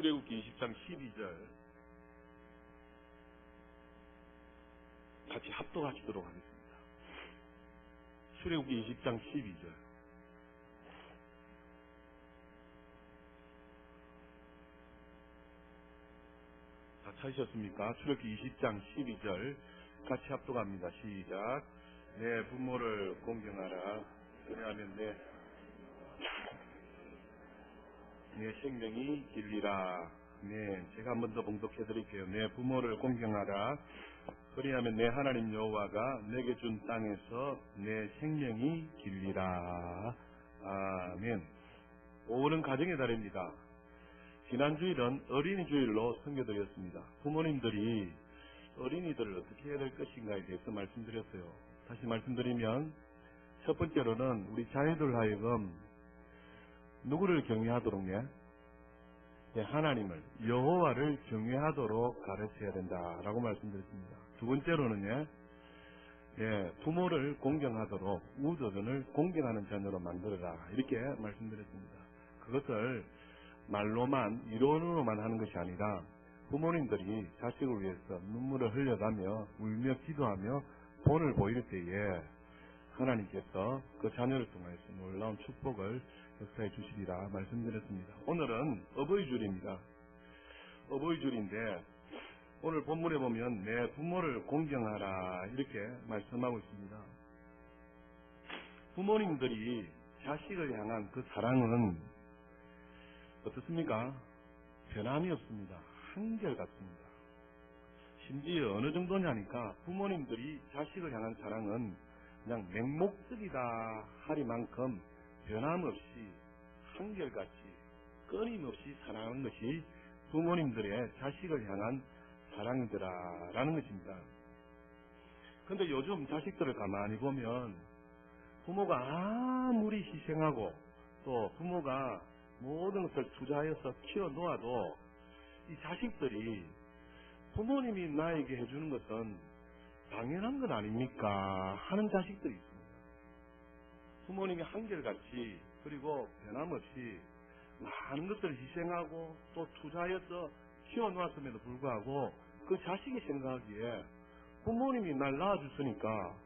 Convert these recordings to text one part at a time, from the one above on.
출애굽기 20장 12절 같이 합독하시도록 하겠습니다. 출애굽기 20장 12절. 다 찾으셨습니까? 출애굽기 20장 12절 같이 합독합니다. 시작. 내 부모를 공경하라. 그래야면 내 생명이 길리라. 네, 제가 한 번 더 봉독해 드릴게요. 내 부모를 공경하라. 그리하면 내 하나님 여호와가 내게 준 땅에서 내 생명이 길리라. 아멘. 5월은 가정의 달입니다. 지난 주일은 어린이 주일로 섬겨드렸습니다. 부모님들이 어린이들을 어떻게 해야 될 것인가에 대해서 말씀드렸어요. 다시 말씀드리면 첫 번째로는 우리 자녀들 하여금 누구를 경외하도록 하나님을 여호와를 경외하도록 가르쳐야 된다라고 말씀드렸습니다. 두 번째로는 부모를 공경하도록 우조전을 공경하는 자녀로 만들어라 이렇게 말씀드렸습니다. 그것을 말로만 이론으로만 하는 것이 아니라 부모님들이 자식을 위해서 눈물을 흘려가며 울며 기도하며 본을 보일 때에 하나님께서 그 자녀를 통해서 놀라운 축복을 역사해 주시리라 말씀드렸습니다. 오늘은 어버이줄입니다. 어버이줄인데 오늘 본문에 보면 내 부모를 공경하라 이렇게 말씀하고 있습니다. 부모님들이 자식을 향한 그 사랑은 어떻습니까? 변함이 없습니다. 한결같습니다. 심지어 어느 정도냐니까 부모님들이 자식을 향한 사랑은 그냥 맹목적이다 하리만큼 변함없이 한결같이 끊임없이 사랑하는 것이 부모님들의 자식을 향한 사랑이더라라는 것입니다. 그런데 요즘 자식들을 가만히 보면 부모가 아무리 희생하고 또 부모가 모든 것을 투자해서 키워놓아도 이 자식들이 부모님이 나에게 해주는 것은 당연한 건 아닙니까 하는 자식들이 있습니다. 부모님이 한결같이 그리고 변함없이 많은 것들을 희생하고 또 투자해서 키워놓았음에도 불구하고 그 자식이 생각하기에 부모님이 날 낳아줬으니까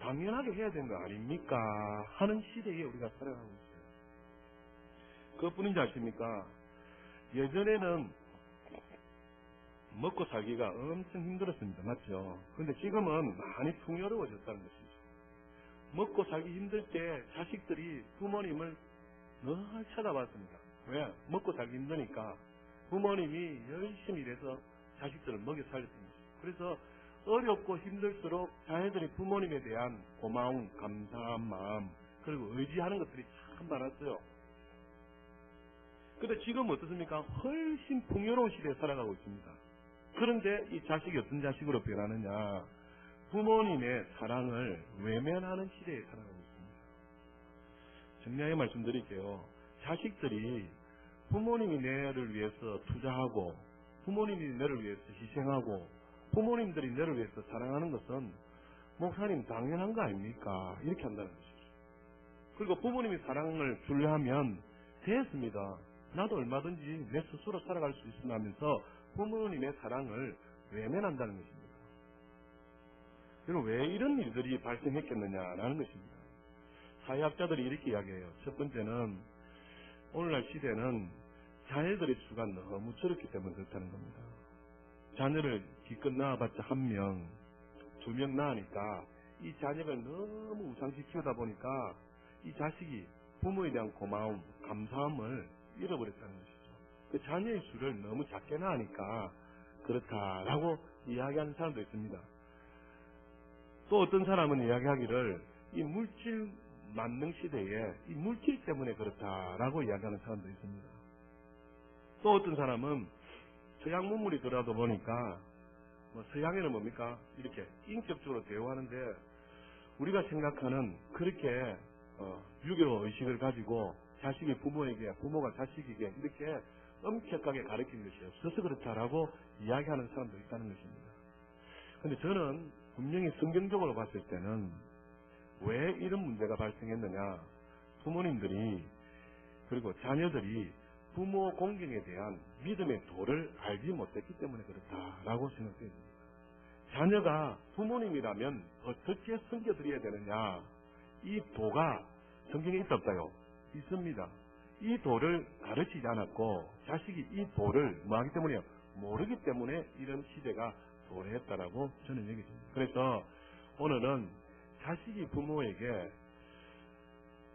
당연하게 해야 되는 거 아닙니까 하는 시대에 우리가 살아가고 있어요. 그것뿐인지 아십니까? 예전에는 먹고 살기가 엄청 힘들었습니다. 맞죠? 그런데 지금은 많이 풍요로워졌다는 것이죠. 먹고 살기 힘들 때 자식들이 부모님을 늘 쳐다봤습니다. 왜? 먹고 살기 힘드니까 부모님이 열심히 일해서 자식들을 먹여 살렸습니다. 그래서 어렵고 힘들수록 자녀들이 부모님에 대한 고마움, 감사한 마음 그리고 의지하는 것들이 참 많았어요. 근데 지금 어떻습니까? 훨씬 풍요로운 시대에 살아가고 있습니다. 그런데 이 자식이 어떤 자식으로 변하느냐? 부모님의 사랑을 외면하는 시대에 살아가고 있습니다. 정리하게 말씀드릴게요. 자식들이 부모님이 내를 위해서 투자하고 부모님이 내를 위해서 희생하고 부모님들이 내를 위해서 사랑하는 것은 목사님 당연한 거 아닙니까? 이렇게 한다는 것이죠. 그리고 부모님이 사랑을 주려 하면 됐습니다. 나도 얼마든지 내 스스로 살아갈 수 있으면 하면서 부모님의 사랑을 외면한다는 것입니다. 여러분 왜 이런 일들이 발생했겠느냐라는 것입니다. 사회학자들이 이렇게 이야기해요. 첫 번째는 오늘날 시대는 자녀들의 수가 너무 적기 때문에 그렇다는 겁니다. 자녀를 기껏 낳아봤자 1명, 2명 낳으니까 이 자녀를 너무 우상시 키우다 보니까 이 자식이 부모에 대한 고마움, 감사함을 잃어버렸다는 것이죠. 그 자녀의 수를 너무 작게 낳으니까 그렇다라고 이야기하는 사람도 있습니다. 또 어떤 사람은 이야기하기를 이 물질 만능 시대에 이 물질 때문에 그렇다라고 이야기하는 사람도 있습니다. 또 어떤 사람은 서양 문물이 들어도 보니까 서양에는 뭡니까? 이렇게 인격적으로 대우하는데 우리가 생각하는 그렇게 유교 의식을 가지고 자식이 부모에게 부모가 자식에게 이렇게 엄격하게 가르치는 것이 없어서 그렇다라고 이야기하는 사람도 있다는 것입니다. 그런데 저는 분명히 성경적으로 봤을 때는 왜 이런 문제가 발생했느냐? 부모님들이 그리고 자녀들이 부모 공경에 대한 믿음의 도를 알지 못했기 때문에 그렇다라고 생각됩니다. 자녀가 부모님이라면 어떻게 섬겨드려야 되느냐, 이 도가 성경에 있다 없다요? 있습니다. 이 도를 가르치지 않았고 자식이 이 도를 뭐하기 때문에요? 모르기 때문에 이런 시대가 도래했다라고 저는 얘기합니다. 그래서 오늘은 자식이 부모에게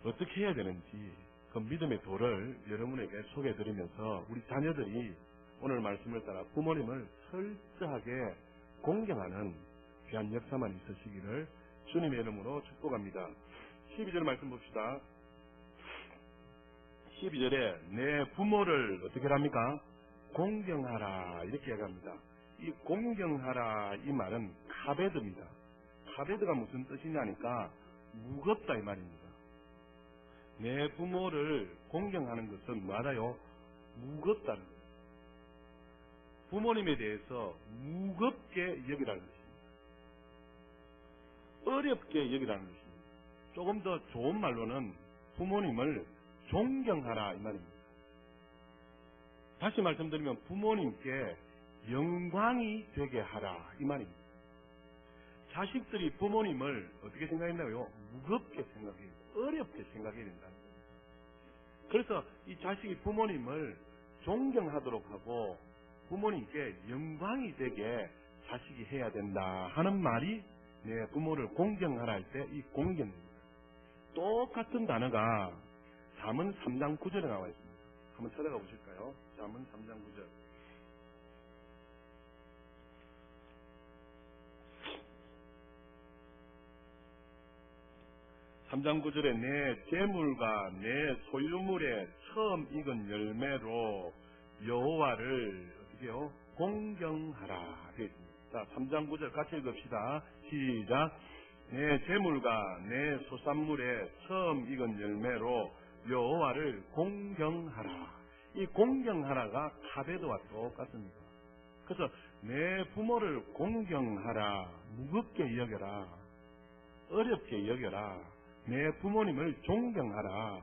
어떻게 해야 되는지 그 믿음의 도를 여러분에게 소개해드리면서 우리 자녀들이 오늘 말씀을 따라 부모님을 철저하게 공경하는 귀한 역사만 있으시기를 주님의 이름으로 축복합니다. 12절 말씀 봅시다. 12절에 내 부모를 어떻게 합니까? 공경하라 이렇게 얘기합니다. 이 공경하라 이 말은 카베드입니다. 카베드가 무슨 뜻이냐니까 무겁다 이 말입니다. 내 부모를 공경하는 것은 뭐하다요? 무겁다는 거예요. 부모님에 대해서 무겁게 여기라는 것입니다. 어렵게 여기라는 것입니다. 조금 더 좋은 말로는 부모님을 존경하라 이 말입니다. 다시 말씀드리면 부모님께 영광이 되게 하라 이 말입니다. 자식들이 부모님을 어떻게 생각했나요? 무겁게 생각해요. 어렵게 생각해야 된다. 그래서 이 자식이 부모님을 존경하도록 하고 부모님께 영광이 되게 자식이 해야 된다 하는 말이 내 부모를 공경하라 할 때 이 공경입니다. 똑같은 단어가 잠언 3장 9절에 나와 있습니다. 한번 찾아가 보실까요? 잠언 3장 9절. (3장 9절에) 내 재물과 내 소유물에 처음 익은 열매로 여호와를 어떻게요? 공경하라 되어 있습니다. 자, 3장 9절 같이 읽읍시다. 시작. 내 재물과 내 소산물에 처음 익은 열매로 여호와를 공경하라. 이 공경하라가 카베드와 똑같습니다. 그래서 내 부모를 공경하라, 무겁게 여겨라, 어렵게 여겨라, 내 부모님을 존경하라,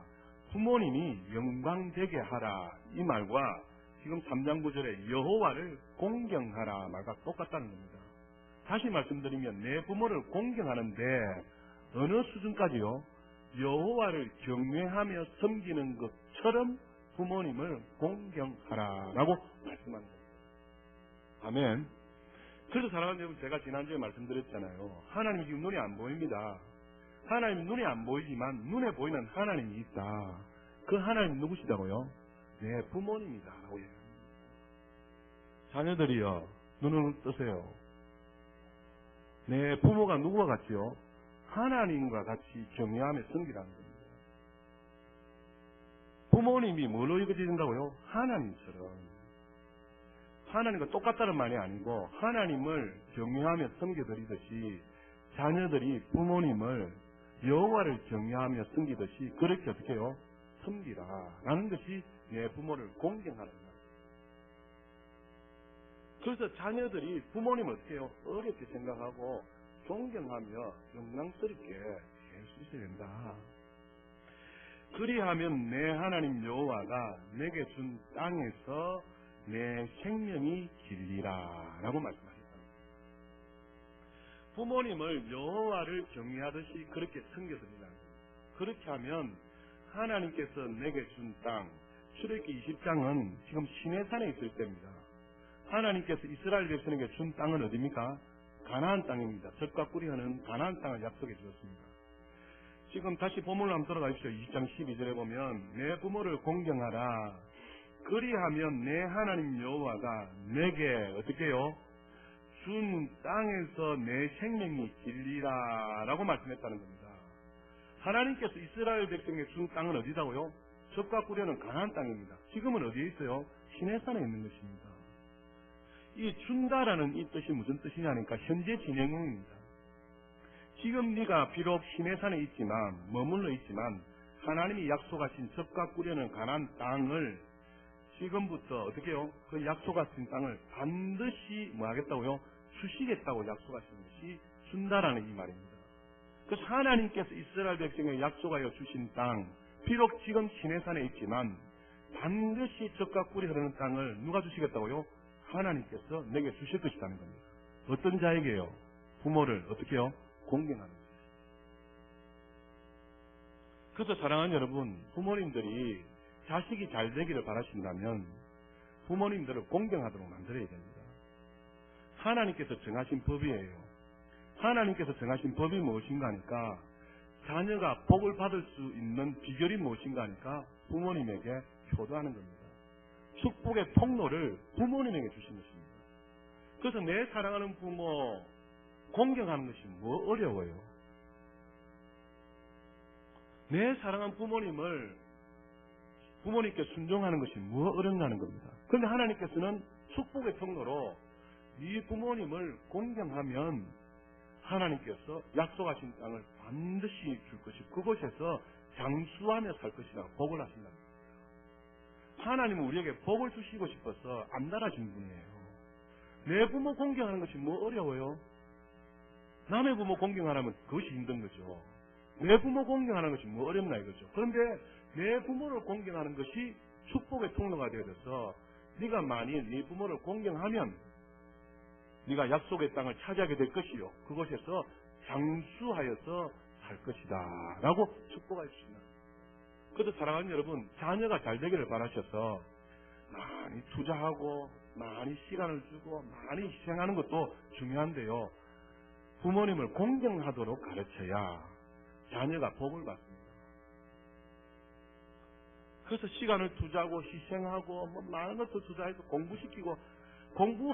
부모님이 영광되게 하라 이 말과 지금 3장 9절에 여호와를 공경하라 말과 똑같다는 겁니다. 다시 말씀드리면 내 부모를 공경하는데 어느 수준까지요? 여호와를 경외하며 섬기는 것처럼 부모님을 공경하라라고 말씀합니다. 아멘. 그래서 사랑하는 여러분, 제가 지난주에 말씀드렸잖아요. 하나님 지금 눈에 안 보입니다. 하나님 눈에 안 보이지만 눈에 보이는 하나님이 있다. 그 하나님 누구시다고요? 내 부모님이다 라고 얘기합니다. 자녀들이요, 눈을 뜨세요. 내 부모가 누구와 같지요? 하나님과 같이 경외하며 섬기라는 겁니다. 부모님이 뭘로 이루어진다고요? 하나님처럼. 하나님과 똑같다는 말이 아니고 하나님을 경외하며 섬겨드리듯이 자녀들이 부모님을 여호와를 경외하며 섬기듯이 그렇게 어떻게 해요? 섬기라 라는 것이 내 부모를 공경하는 거예요. 그래서 자녀들이 부모님을 어떻게 해요? 어렵게 생각하고 존경하며 영광스럽게 할 수 있어야 된다. 그리하면 내 하나님 여호와가 내게 준 땅에서 내 생명이 길리라 라고 말씀하셨습니다. 부모님을 여호와를 경외하듯이 그렇게 섬겨드리라. 그렇게 하면 하나님께서 내게 준 땅, 출애굽기 20장은 지금 시내산에 있을 때입니다. 하나님께서 이스라엘 백성에게 준 땅은 어디입니까? 가나안 땅입니다. 젖과 꿀이 흐르는 가나안 땅을 약속해 주셨습니다. 지금 다시 본문을 한번 들어가십시오. 20장 12절에 보면 내 부모를 공경하라. 그리하면 내 하나님 여호와가 내게 어떻게 해요? 준 땅에서 내 생명이 길리라 라고 말씀했다는 겁니다. 하나님께서 이스라엘 백성에게 준 땅은 어디다고요? 젖과 꿀이 흐르는 가나안 땅입니다. 지금은 어디에 있어요? 시내산에 있는 것입니다. 이 준다라는 이 뜻이 무슨 뜻이냐니까 현재 진행형입니다. 지금 네가 비록 시내산에 있지만 머물러 있지만 하나님이 약속하신 젖과 꿀이 흐르는 가나안 땅을 지금부터 어떻게 해요? 그 약속하신 땅을 반드시 뭐 하겠다고요? 주시겠다고 약속하신 것이 준다라는 이 말입니다. 그래서 하나님께서 이스라엘 백성에 약속하여 주신 땅, 비록 지금 시내산에 있지만 반드시 젖과 꿀이 흐르는 땅을 누가 주시겠다고요? 하나님께서 내게 주실 것이라는 겁니다. 어떤 자에게요? 부모를 어떻게 해요? 공경하는 거예요. 그래서 사랑하는 여러분, 부모님들이 자식이 잘 되기를 바라신다면 부모님들을 공경하도록 만들어야 됩니다. 하나님께서 정하신 법이에요. 하나님께서 정하신 법이 무엇인가 하니까 자녀가 복을 받을 수 있는 비결이 무엇인가 하니까 부모님에게 효도하는 겁니다. 축복의 통로를 부모님에게 주신 것입니다. 그래서 내 사랑하는 부모 공경하는 것이 뭐 어려워요? 내 사랑하는 부모님께 순종하는 것이 뭐 어렵냐는 겁니다. 그런데 하나님께서는 축복의 통로로 이 부모님을 공경하면 하나님께서 약속하신 땅을 반드시 줄 것이고 그곳에서 장수하며 살 것이라 복을 하신다. 하나님은 우리에게 복을 주시고 싶어서 안달하신 분이에요. 내 부모 공경하는 것이 뭐 어려워요? 남의 부모 공경하려면 그것이 힘든 거죠. 내 부모 공경하는 것이 뭐 어렵나 이거죠. 그런데 내 부모를 공경하는 것이 축복의 통로가 되어서 네가 만일 네 부모를 공경하면 네가 약속의 땅을 차지하게 될 것이요. 그곳에서 장수하여서 살 것이다. 라고 축복할 수 있는. 그래서 사랑하는 여러분, 자녀가 잘 되기를 바라셔서 많이 투자하고 많이 시간을 주고 많이 희생하는 것도 중요한데요. 부모님을 공경하도록 가르쳐야 자녀가 복을 받습니다. 그래서 시간을 투자하고 희생하고 많은 것도 투자해서 공부시키고 공부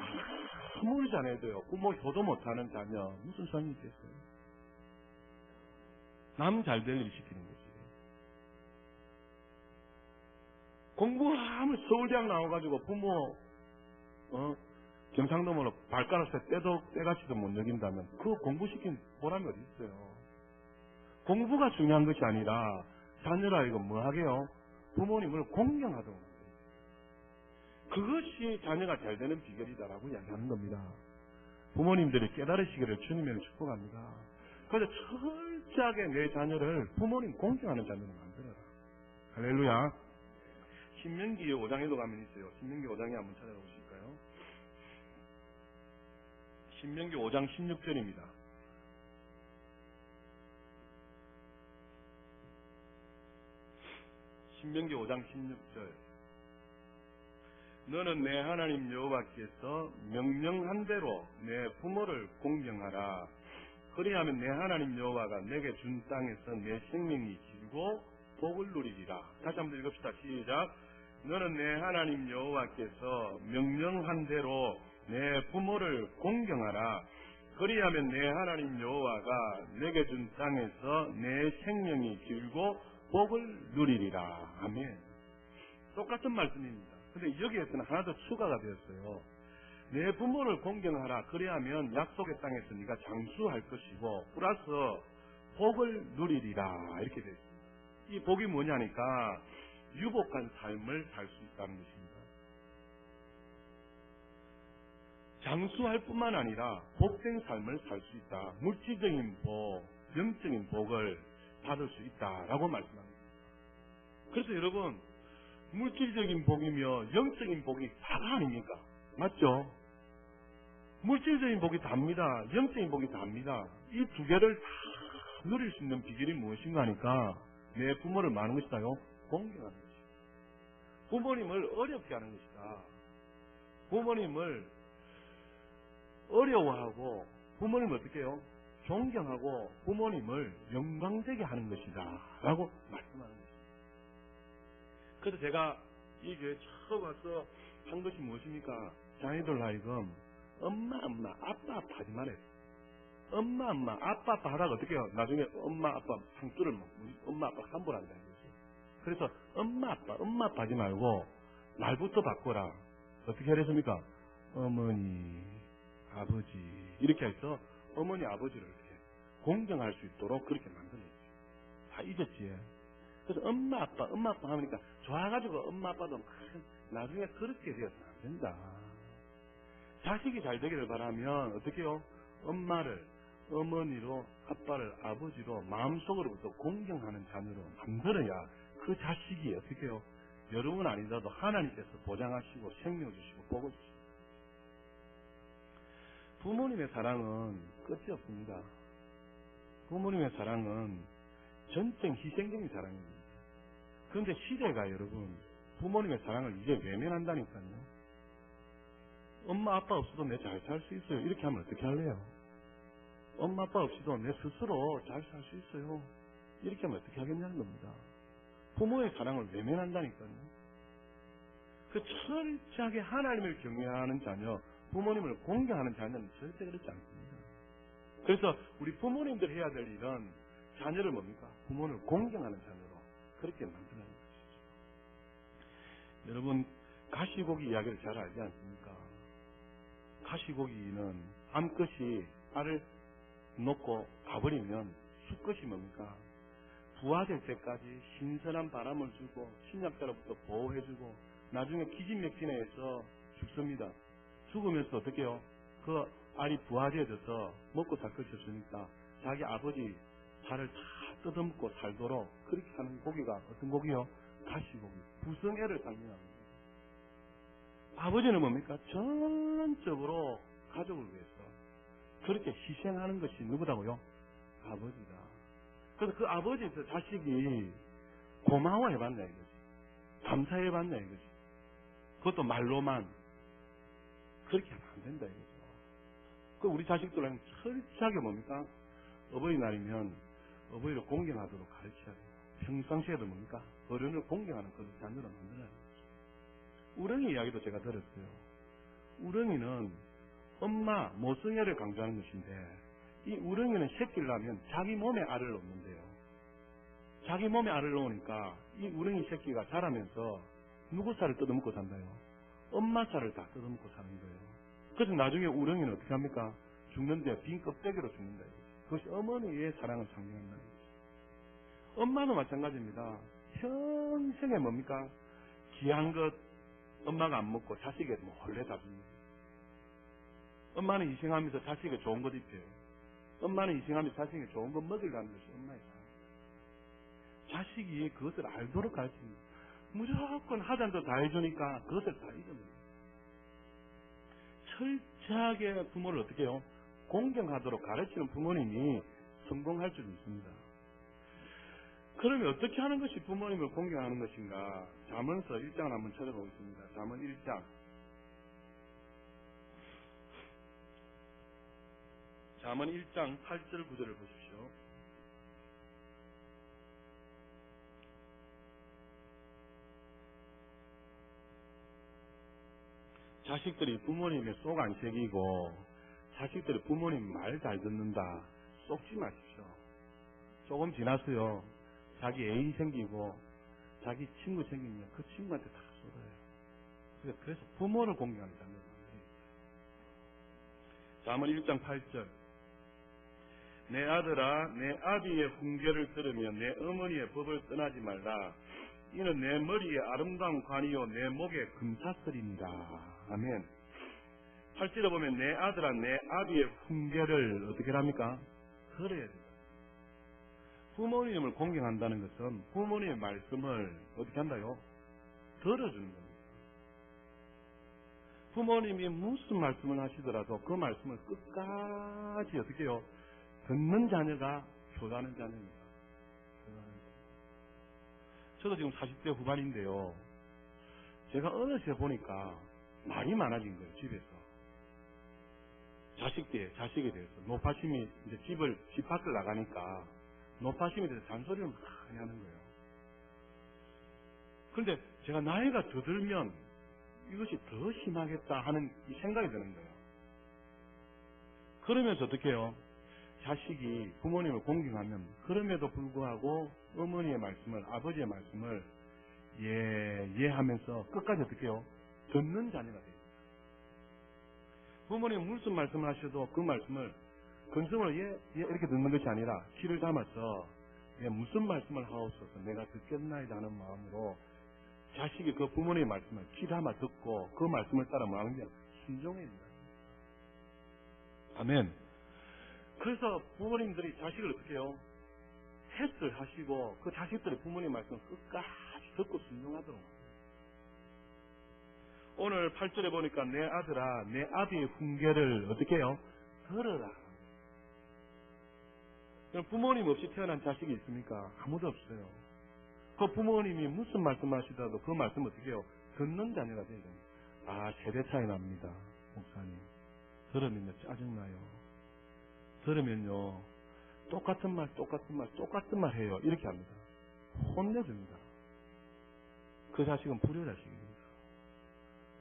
아무리 잘해도요. 부모 효도 못하는 자녀 무슨 소용이 있겠어요? 남 잘 될 일 시키는 거지. 공부 아무리 서울대학 나와가지고 부모 경상도으로 발가락새 때같이도 못 여긴다면 그 공부시킨 보람이 어디 있어요? 공부가 중요한 것이 아니라 자녀라 이거 뭐 하게요? 부모님을 공경하도록 합니다. 그것이 자녀가 잘 되는 비결이다라고 이야기하는 겁니다. 부모님들이 깨달으시기를 주님을 축복합니다. 그래서 철저하게 내 자녀를 부모님 공경하는 자녀로 만들어라. 할렐루야. 신명기 5장에도 가면 있어요. 신명기 5장에 한번 찾아보실까요? 신명기 5장 16절입니다. 신명기 5장 16절. 너는 내 하나님 여호와께서 명령한 대로 내 부모를 공경하라. 그리하면 내 하나님 여호와가 내게 준 땅에서 내 생명이 길고 복을 누리리라. 다시 한번 읽읍시다. 시작. 너는 내 하나님 여호와께서 명령한 대로 내 부모를 공경하라. 그리하면 내 하나님 여호와가 내게 준 땅에서 내 생명이 길고 복을 누리리라. 아멘. 똑같은 말씀입니다. 근데 여기에서는 하나 더 추가가 되었어요. 내 부모를 공경하라. 그래야면 약속의 땅에서 네가 장수할 것이고 플러스 복을 누리리라. 이렇게 되어 있습니다. 이 복이 뭐냐니까 유복한 삶을 살 수 있다는 것입니다. 장수할 뿐만 아니라 복된 삶을 살 수 있다. 물질적인 복, 영적인 복을 받을 수 있다라고 말씀합니다. 그래서 여러분, 물질적인 복이며 영적인 복이 다가 아닙니까? 맞죠? 물질적인 복이 답니다. 영적인 복이 답니다. 이 두 개를 다 누릴 수 있는 비결이 무엇인가 하니까 내 부모를 많은 것이다요. 공경하는 것이다. 부모님을 어렵게 하는 것이다. 부모님을 어려워하고 부모님을 어떻게 해요? 존경하고 부모님을 영광되게 하는 것이다 라고 말씀하는 것입니다. 그래서 제가 이 교회 처음 와서 한 것이 무엇입니까? 자녀들 하여금 엄마 아빠 하지 말아요. 엄마 아빠 하다가 어떻게 해요? 나중에 엄마 아빠 상투를 먹고 엄마 아빠 함부로 한다. 그래서 엄마 아빠 하지 말고 말부터 바꿔라. 어떻게 하랬습니까? 어머니 아버지 이렇게 해서 어머니 아버지를 이렇게 공경할 수 있도록 그렇게 만들어야지. 다 잊었지. 그래서 엄마 아빠 하니까 좋아가지고 엄마 아빠도 나중에 그렇게 되어서는 안 된다. 자식이 잘 되기를 바라면 어떻게 해요? 엄마를 어머니로 아빠를 아버지로 마음속으로부터 공경하는 자녀로 만들어야 그 자식이 어떻게 해요? 여러분 아니더라도 하나님께서 보장하시고 생명 주시고 복을 주시고. 부모님의 사랑은 끝이 없습니다. 부모님의 사랑은 전적 희생적인 사랑입니다. 그런데 시대가 여러분 부모님의 사랑을 이제 외면한다니까요. 엄마 아빠 없어도 내 잘 살 수 있어요. 이렇게 하면 어떻게 할래요? 엄마 아빠 없이도 내 스스로 잘 살 수 있어요. 이렇게 하면 어떻게 하겠냐는 겁니다. 부모의 사랑을 외면한다니까요. 그 철저하게 하나님을 경외하는 자녀, 부모님을 공경하는 자녀는 절대 그렇지 않습니다. 그래서 우리 부모님들 해야 될 일은 자녀를 뭡니까? 부모를 공경하는 자녀로 그렇게 만드는 것이죠. 여러분 가시고기 이야기를 잘 알지 않습니까? 가시고기는 암컷이 알을 놓고 가버리면 수컷이 뭡니까? 부화될 때까지 신선한 바람을 주고 침략자로부터 보호해주고 나중에 기진맥진해서 죽습니다. 죽으면서 어떻게 해요? 그 알이 부화되어져서 먹고 살 것이 없으니까 자기 아버지 살을 다 뜯어먹고 살도록 그렇게 하는 고기가 어떤 고기요? 가시고기. 부성애를 상징합니다. 아버지는 뭡니까? 전적으로 가족을 위해서 그렇게 희생하는 것이 누구다고요? 아버지다. 그래서 그 아버지에서 자식이 고마워해봤냐 이거지. 감사해봤냐 이거지. 그것도 말로만. 그렇게 하면 안 된다 이거죠. 그 우리 자식들은 철저하게 뭡니까? 어버이날이면 어버이를 공경하도록 가르쳐야 돼요. 평상시에도 뭡니까? 어른을 공경하는 그런 자녀를 만들어야 돼요. 우렁이 이야기도 제가 들었어요. 우렁이는 엄마 모성애를 강조하는 것인데 이 우렁이는 새끼를 낳으면 자기 몸에 알을 놓는데요. 자기 몸에 알을 놓으니까 이 우렁이 새끼가 자라면서 누구 살을 뜯어먹고 산다요? 엄마 살을 다 뜯어먹고 사는 거예요. 그래서 나중에 우렁이는 어떻게 합니까? 죽는데 빈 껍데기로 죽는다. 그것이 어머니의 사랑을 상징한다. 엄마도 마찬가지입니다. 평생에 뭡니까? 귀한 것 엄마가 안 먹고 자식에게 몰래 다 줍니다. 엄마는 희생하면서 자식에게 좋은 것 입혀요. 엄마는 희생하면서 자식에게 좋은 것 먹이려는 것이 엄마의 사랑. 자식이 그것을 알도록 가르칩니다. 무조건 하잔도 다 해주니까 그것을 다 잊어버립니다. 철저하게 부모를 어떻게 해요? 공경하도록 가르치는 부모님이 성공할 줄 믿습니다. 그러면 어떻게 하는 것이 부모님을 공경하는 것인가? 잠언서 1장을 한번 찾아보겠습니다. 잠언 1장. 잠언 1장 8절 9절을 보십시오. 자식들이 부모님의 속 안 새기고 자식들이 부모님 말 잘 듣는다. 속지 마십시오. 조금 지나서요. 자기 애인 생기고 자기 친구 생기면 그 친구한테 다 쏟아요. 그래서 부모를 공경하는 장면을 만들어요. 잠언 1장 8절. 내 아들아 내 아비의 훈계를 들으며 내 어머니의 법을 떠나지 말라. 이는 내 머리에 아름다운 관이요 내 목에 금사슬입니다. 아멘. 8절에 보면 내 아들아 내 아비의 훈계를 어떻게 합니까? 들어야 됩니다. 부모님을 공경한다는 것은 부모님의 말씀을 어떻게 한다요? 들어주는 겁니다. 부모님이 무슨 말씀을 하시더라도 그 말씀을 끝까지 어떻게 해요? 듣는 자녀가 교가는 자녀입니다. 저도 지금 40대 후반인데요. 제가 어느 시에 보니까 말이 많아진 거예요, 집에서. 자식에 대해서. 노파심이 이제 집 밖을 나가니까 노파심에 대해서 잔소리를 많이 하는 거예요. 그런데 제가 나이가 더 들면 이것이 더 심하겠다 하는 이 생각이 드는 거예요. 그러면서 어떻게 해요? 자식이 부모님을 공경하면 그럼에도 불구하고 어머니의 말씀을, 아버지의 말씀을 예 하면서 끝까지 어떻게 해요? 듣는 자녀가 돼요. 부모님이 무슨 말씀을 하셔도 그 말씀을 근성으로 예 이렇게 듣는 것이 아니라 귀를 담아서 무슨 말씀을 하옵소서 내가 듣겠나이다 하는 마음으로 자식이 그 부모님의 말씀을 귀 담아 듣고 그 말씀을 따라 뭐하는 게 순종해야 된다. 아멘. 그래서 부모님들이 자식을 어떻게 해요? 햇을 하시고 그 자식들이 부모님 말씀을 끝까지 듣고 순종하도록. 오늘 8절에 보니까 내 아들아 내 아비의 훈계를 어떻게 해요? 들어라. 부모님 없이 태어난 자식이 있습니까? 아무도 없어요. 그 부모님이 무슨 말씀하시더라도 그 말씀 어떻게 해요? 듣는 자녀가 돼야 됩니다. 아, 세대 차이 납니다. 목사님. 들으면요 짜증나요. 들으면요 똑같은 말 해요. 이렇게 합니다. 혼내줍니다. 그 자식은 불효자식입니다.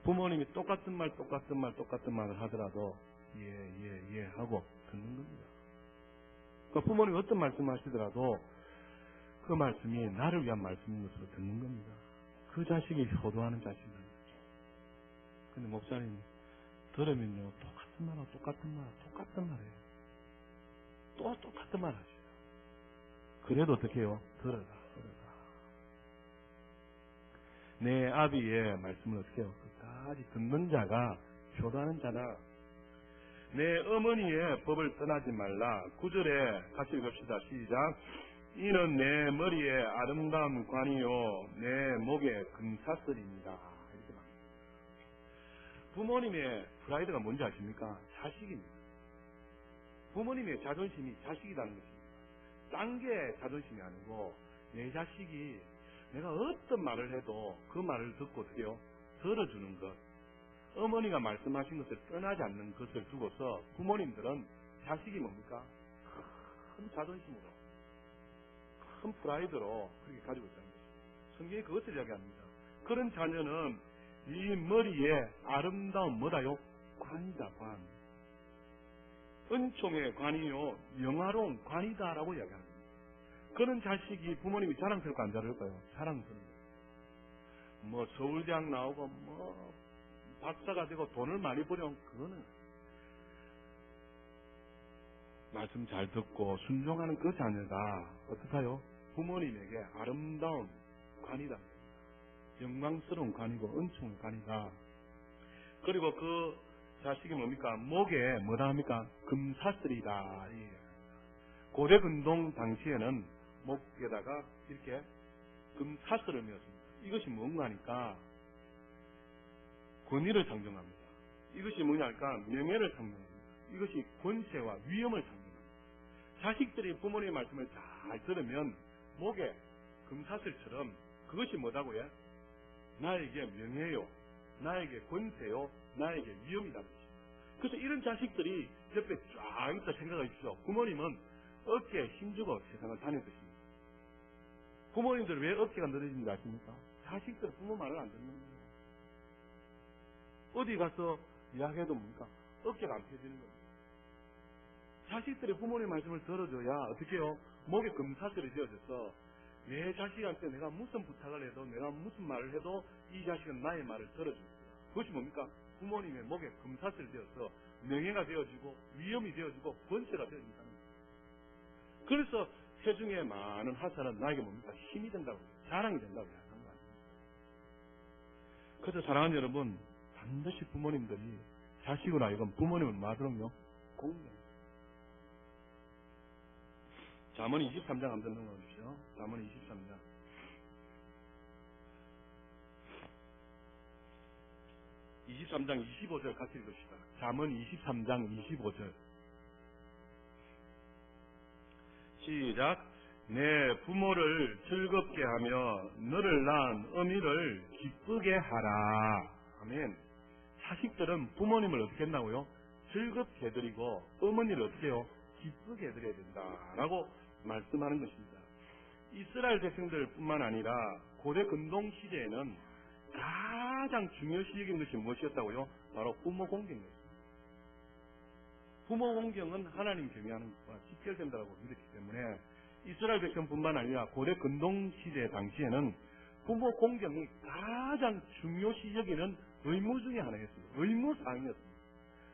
부모님이 똑같은 말을 하더라도 예 하고 듣는 겁니다. 그러니까 부모님이 어떤 말씀하시더라도 그 말씀이 나를 위한 말씀인 것으로 듣는 겁니다. 그 자식이 효도하는 자식입니다. 근데 목사님 들으면요 똑같은 말 해요. 또 똑같은 말 하시죠. 그래도 어떻게 해요? 들어라. 내 아비의 말씀을 어떻게 해요? 끝까지 듣는 자가 효도하는 자다. 내 어머니의 법을 떠나지 말라. 9절에 같이 읽읍시다. 시작. 이는 내 머리에 아름다운 관이요 내 목에 금사슬입니다. 이렇게 말합니다. 부모님의 프라이드가 뭔지 아십니까? 자식입니다. 부모님의 자존심이 자식이라는 것입니다. 딴 게 자존심이 아니고 내 자식이 내가 어떤 말을 해도 그 말을 듣고 어떻게 해요? 들어주는 것. 어머니가 말씀하신 것을 떠나지 않는 것을 두고서 부모님들은 자식이 뭡니까? 큰 자존심으로, 큰 프라이드로 그렇게 가지고 있다는 것입니다. 성경이 그것을 이야기합니다. 그런 자녀는 이 머리에 아름다운 뭐다요? 관이다, 관. 은총의 관이요 영화로운 관이다라고 이야기합니다. 그런 자식이 부모님이 자랑스럽고 안 자랄까요? 자랑스럽습니다. 뭐 서울대학 나오고 뭐 박사가 되고 돈을 많이 벌여온 그거는 말씀 잘 듣고 순종하는 그 자녀가 어떡하요? 부모님에게 아름다운 관이다. 영광스러운 관이고 은총의 관이다. 그리고 그 자식이 뭡니까? 목에 뭐다 합니까? 금사슬이다. 고대 근동 당시에는 목에다가 이렇게 금사슬을 메었습니다. 이것이 뭔가 하니까 권위를 상정합니다. 이것이 뭐냐니까 명예를 상정합니다. 이것이 권세와 위엄을 상정합니다. 자식들이 부모님의 말씀을 잘 들으면 목에 금사슬처럼 그것이 뭐다고요? 나에게 명예요, 나에게 권세요, 나에게 위엄이다. 그래서 이런 자식들이 옆에 쫙 있다 생각하십시오. 부모님은 어깨에 힘주고 세상을 다녔습니다. 부모님들 왜 어깨가 늘어진지 아십니까? 자식들 부모 말을 안 듣는 거예요. 어디 가서 이야기해도 뭡니까? 어깨가 안 펴지는 겁니다. 자식들이 부모님 말씀을 들어줘야 어떻게 해요? 목에 금사슬이 되어져서 내 자식한테 내가 무슨 부탁을 해도 내가 무슨 말을 해도 이 자식은 나의 말을 들어줍니다. 그것이 뭡니까? 부모님의 목에 금사슬이 되어서 명예가 되어지고 위엄이 되어지고 권세가 되어진다는 겁니다. 그래서 세중에 많은 하사는 나에게 뭡니까? 힘이 된다고 해요. 자랑이 된다고 해요. 그래서 사랑하는 여러분, 반드시 부모님들이 자식으로 하여금 부모님을 맞으럼요 공경. 잠언 23장 한번 넘어가 주십시오. 잠언 23장. (23장) 25절 같이 읽읍시다. 잠언 23장 25절. 시작. 내 부모를 즐겁게 하며 너를 낳은 어미를 기쁘게 하라. 아멘. 자식들은 부모님을 어떻게 한다고요? 즐겁게 해드리고 어머니를 어떻게 해요? 기쁘게 해드려야 된다라고 말씀하는 것입니다. 이스라엘 백성들 뿐만 아니라 고대 근동 시대에는 가장 중요시 여긴 것이 무엇이었다고요? 바로 부모 공경이었습니다. 부모 공경은 하나님 경외하는 것과 직결된다고 믿었기 때문에 이스라엘 백성뿐만 아니라 고대 근동 시대 당시에는 부모 공경이 가장 중요시 여기는 의무 중에 하나였습니다. 의무사항이었습니다.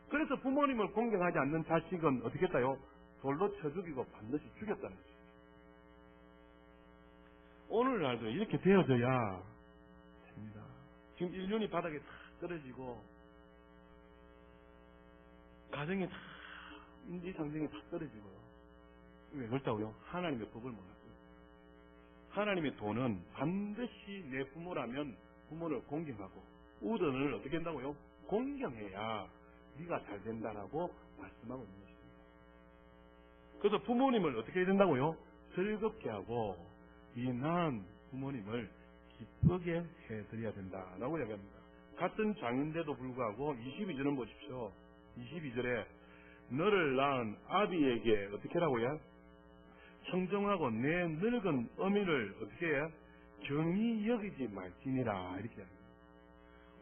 그래서 부모님을 공경하지 않는 자식은 어떻게 했다요? 돌로 쳐 죽이고 반드시 죽였다는 것입니다. 오늘날도 이렇게 되어져야 됩니다. 지금 인륜이 바닥에 다 떨어지고 가정이 다 인지상정이 다 떨어지고요. 왜 그렇다고요? 하나님의 법을 몰랐어요. 하나님의 도는 반드시 내 부모라면 부모를 공경하고 우러를 어떻게 한다고요? 공경해야 네가 잘 된다라고 말씀하고 있는 것입니다. 그래서 부모님을 어떻게 해야 된다고요? 즐겁게 하고 이 낳은 부모님을 기쁘게 해드려야 된다라고 이야기합니다. 같은 장인데도 불구하고 22절은 보십시오. 22절에 너를 낳은 아비에게 어떻게 하라고요? 청정하고 내 늙은 어미를 어떻게 해? 경히 여기지 말지니라 이렇게 합니다.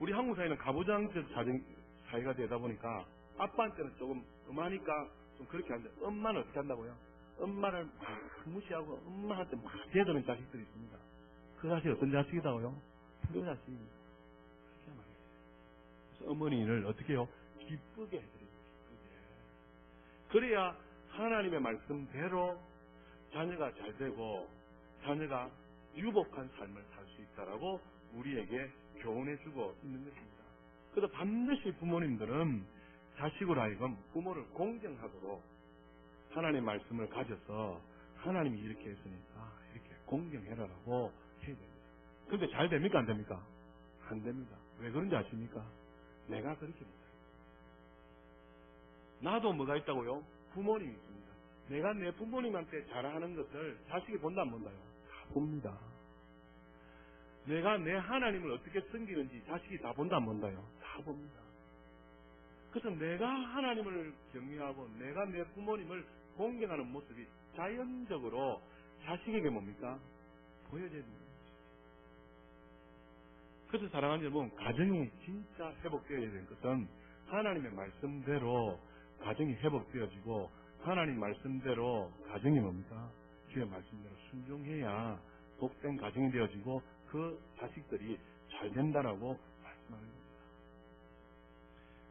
우리 한국 사회는 가부장적 사회가 되다 보니까 아빠한테는 조금 엄하니까 좀 그렇게 하는데 엄마는 어떻게 한다고요? 엄마를 막 무시하고 엄마한테 막 대드는 자식들이 있습니다. 그 자식이 어떤 자식이다고요? 불효 자식입니다. 그렇게 하면 안 돼요. 그래서 어머니를 어떻게 해요? 기쁘게 해드려요. 기쁘게. 그래야 하나님의 말씀대로 자녀가 잘 되고 자녀가 유복한 삶을 살 수 있다라고 우리에게 교훈해주고 있는 것입니다. 그래서 반드시 부모님들은 자식으로 하여금 부모를 공경하도록 하나님의 말씀을 가져서 하나님이 이렇게 했으니까 이렇게 공경해라라고 해야 됩니다. 그런데 잘 됩니까? 안 됩니까? 안 됩니다. 왜 그런지 아십니까? 내가 그렇게 못해요. 나도 뭐가 있다고요? 부모님이 있습니다. 내가 내 부모님한테 잘하는 것을 자식이 본다 안 본다요? 다 봅니다. 내가 내 하나님을 어떻게 섬기는지 자식이 다 본다 안 본다요? 다 봅니다. 그래서 내가 하나님을 경외하고 내가 내 부모님을 공경하는 모습이 자연적으로 자식에게 뭡니까? 보여져야 됩니다. 그래서 사랑하는 여러분, 가정이 진짜 회복되어야 되는 것은 하나님의 말씀대로 가정이 회복되어지고 하나님 말씀대로 가정이 뭡니까? 주의 말씀대로 순종해야 복된 가정이 되어지고 그 자식들이 잘 된다라고 말씀하는 겁니다.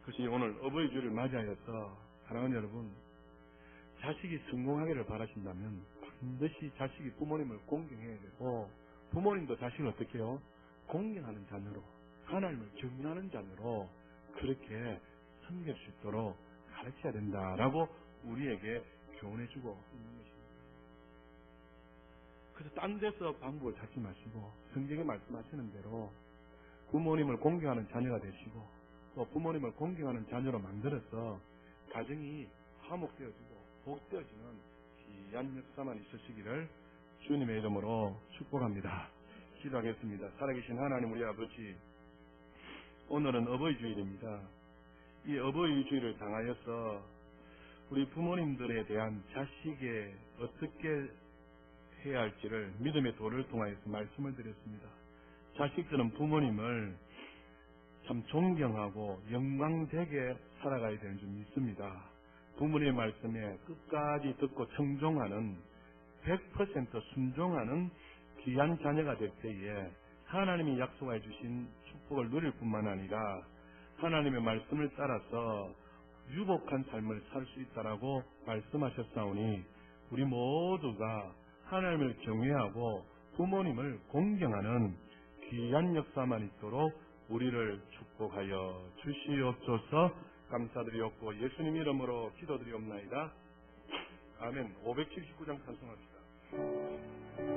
그것이 오늘 어버이 주를 맞이하여서 사랑하는 여러분, 자식이 성공하기를 바라신다면 반드시 자식이 부모님을 공경해야 되고 부모님도 자식을 어떻게 해요? 공경하는 자녀로, 하나님을 경외하는 자녀로 그렇게 섬길 수 있도록 가르쳐야 된다라고 우리에게 교훈해주고 있는 것입니다. 그래서 딴 데서 방법을 찾지 마시고 성경에 말씀하시는 대로 부모님을 공경하는 자녀가 되시고 또 부모님을 공경하는 자녀로 만들어서 가정이 화목되어지고 복되어지는 귀한 역사만 있으시기를 주님의 이름으로 축복합니다. 기도하겠습니다. 살아계신 하나님 우리 아버지, 오늘은 어버이 주일입니다. 이 어버이 주일을 당하여서 우리 부모님들에 대한 자식에 어떻게 해야 할지를 믿음의 도를 통하여서 말씀을 드렸습니다. 자식들은 부모님을 참 존경하고 영광되게 살아가야 되는 줄 믿습니다. 부모님의 말씀에 끝까지 듣고 청종하는 100% 순종하는 귀한 자녀가 될 때에 하나님이 약속해 주신 축복을 누릴 뿐만 아니라 하나님의 말씀을 따라서 유복한 삶을 살 수 있다라고 말씀하셨사오니 우리 모두가 하나님을 경외하고 부모님을 공경하는 귀한 역사만 있도록 우리를 축복하여 주시옵소서. 감사드리옵고 예수님 이름으로 기도드리옵나이다. 아멘. 579장 찬송합시다.